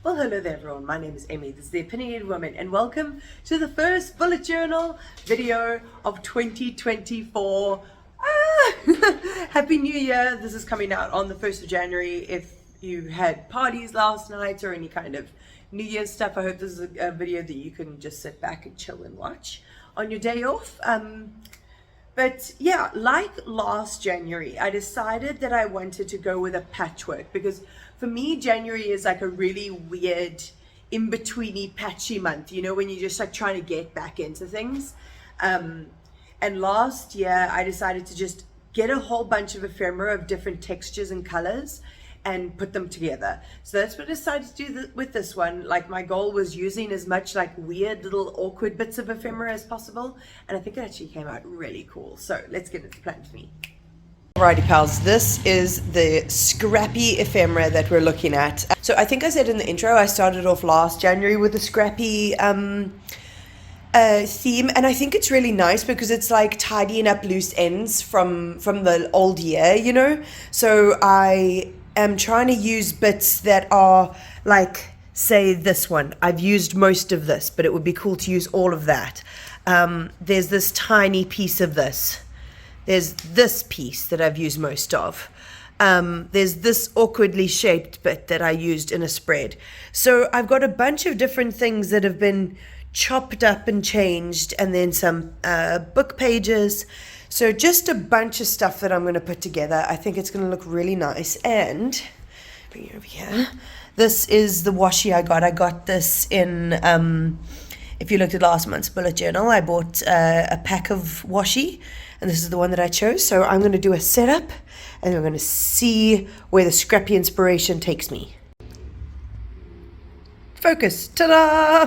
Well, hello there everyone, my name is Amy, this is the Opinionated Woman, and welcome to the first bullet journal video of 2024. Happy New Year! This is coming out on the 1st of January. If you had parties last night or any kind of New Year's stuff, I hope this is a video that you can just sit back and chill and watch on your day off. But yeah, like last January, I decided that I wanted to go with a patchwork because for me, January is like a really weird in-betweeny patchy month, you know, when you're just like trying to get back into things. And last year, I decided to just get a whole bunch of ephemera of different textures and colors and put them together. So that's what I decided to do with this one. Like my goal was using as much like weird little awkward bits of ephemera as possible, and I think it actually came out really cool. So let's get into the plan with me. Alrighty pals, this is the scrappy ephemera that we're looking at. So I think I said in the intro, I started off last January with a scrappy theme, and I think it's really nice because it's like tidying up loose ends from the old year, you know. So I am trying to use bits that are like, say this one, I've used most of this, but it would be cool to use all of that. There's this tiny piece of this. There's this piece that I've used most of. There's this awkwardly shaped bit that I used in a spread. So I've got a bunch of different things that have been chopped up and changed, and then some book pages. So just a bunch of stuff that I'm going to put together. I think it's going to look really nice. And bring it over here. This is the washi I got. I got this in, if you looked at last month's bullet journal, I bought a pack of washi, and this is the one that I chose. So I'm going to do a setup, and we're going to see where the scrappy inspiration takes me. Focus, ta-da!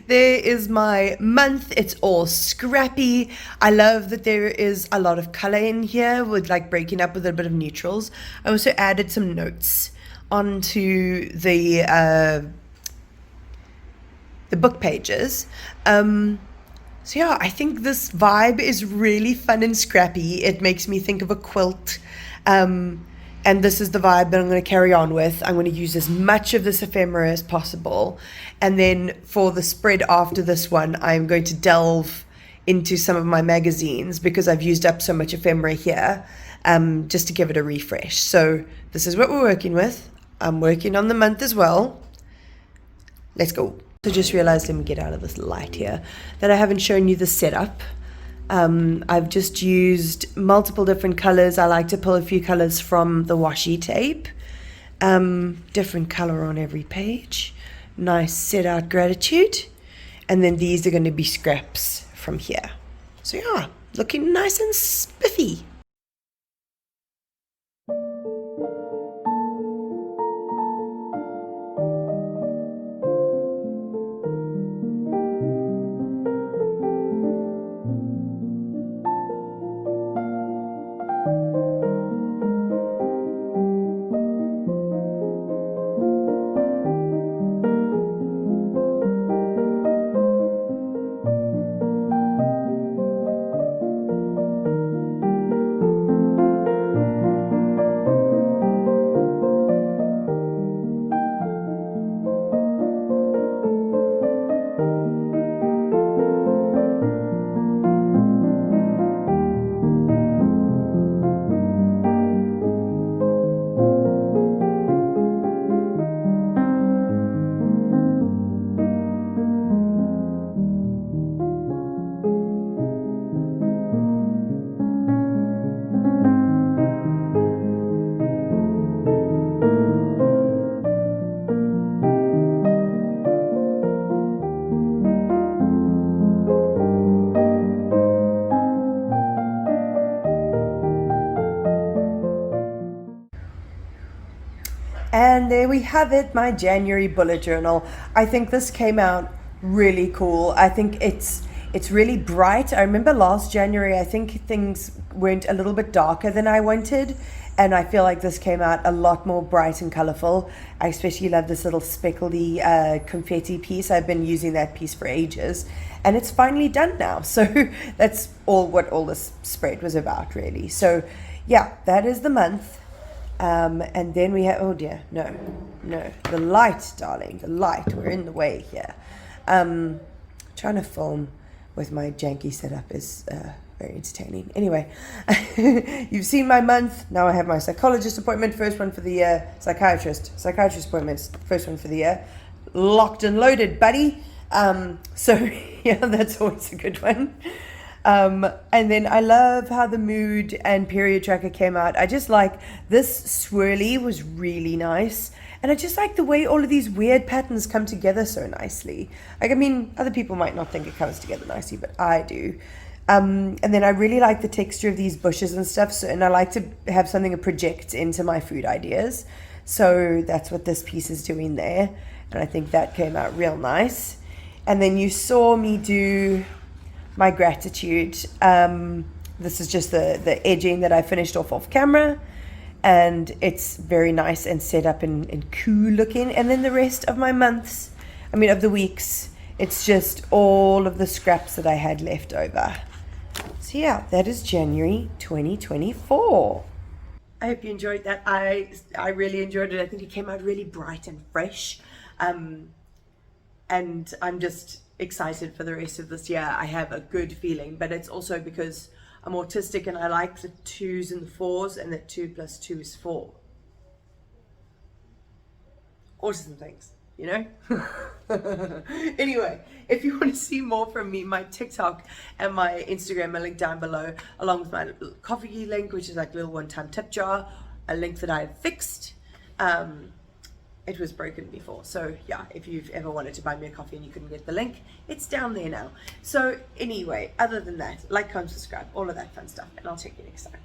There is my month. It's all scrappy. I love that there is a lot of color in here with like breaking up with a bit of neutrals. I also added some notes onto the book pages. So yeah, I think this vibe is really fun and scrappy. It makes me think of a quilt. And this is the vibe that I'm going to carry on with. I'm going to use as much of this ephemera as possible. And then for the spread after this one, I'm going to delve into some of my magazines because I've used up so much ephemera here, just to give it a refresh. So this is what we're working with. I'm working on the month as well. Let's go. So just realized, let me get out of this light here, that I haven't shown you the setup. I've just used multiple different colors. I like to pull a few colors from the washi tape. Different color on every page. Nice set out gratitude. And then these are going to be scraps from here. So yeah, looking nice and spiffy. And there we have it, my January bullet journal. I think this came out really cool. I think it's really bright. I remember last January, I think things went a little bit darker than I wanted. And I feel like this came out a lot more bright and colorful. I especially love this little speckledy confetti piece. I've been using that piece for ages. And it's finally done now. So that's what all this spread was about, really. So yeah, that is the month. And then we have, oh dear, no, the light, darling, the light, we're in the way here. Trying to film with my janky setup is very entertaining. Anyway, you've seen my month. Now I have my psychologist appointment, first one for the year. Psychiatrist appointments, first one for the year. Locked and loaded, buddy. So yeah, that's always a good one. And then I love how the mood and period tracker came out. I just like this swirly was really nice. And I just like the way all of these weird patterns come together so nicely. Like, I mean, other people might not think it comes together nicely, but I do. And then I really like the texture of these bushes and stuff. So, and I like to have something that projects into my food ideas. So that's what this piece is doing there. And I think that came out real nice. And then you saw me do my gratitude. This is just the edging that I finished off camera. And it's very nice and set up and cool looking. And then the rest of my months, of the weeks, it's just all of the scraps that I had left over. So yeah, that is January 2024. I hope you enjoyed that. I really enjoyed it. I think it came out really bright and fresh. And I'm just excited for the rest of this year. I have a good feeling, but it's also because I'm autistic and I like the 2s and the 4s, and that 2 + 2 is 4. Autism things, you know? Anyway, if you want to see more from me, my TikTok and my Instagram are linked down below, along with my little Kofi link, which is like a little one-time tip jar, a link that I have fixed. It was broken before, so yeah, if you've ever wanted to buy me a coffee and you couldn't get the link, it's down there now. So anyway, other than that, like, comment, subscribe, all of that fun stuff, and I'll check you next time.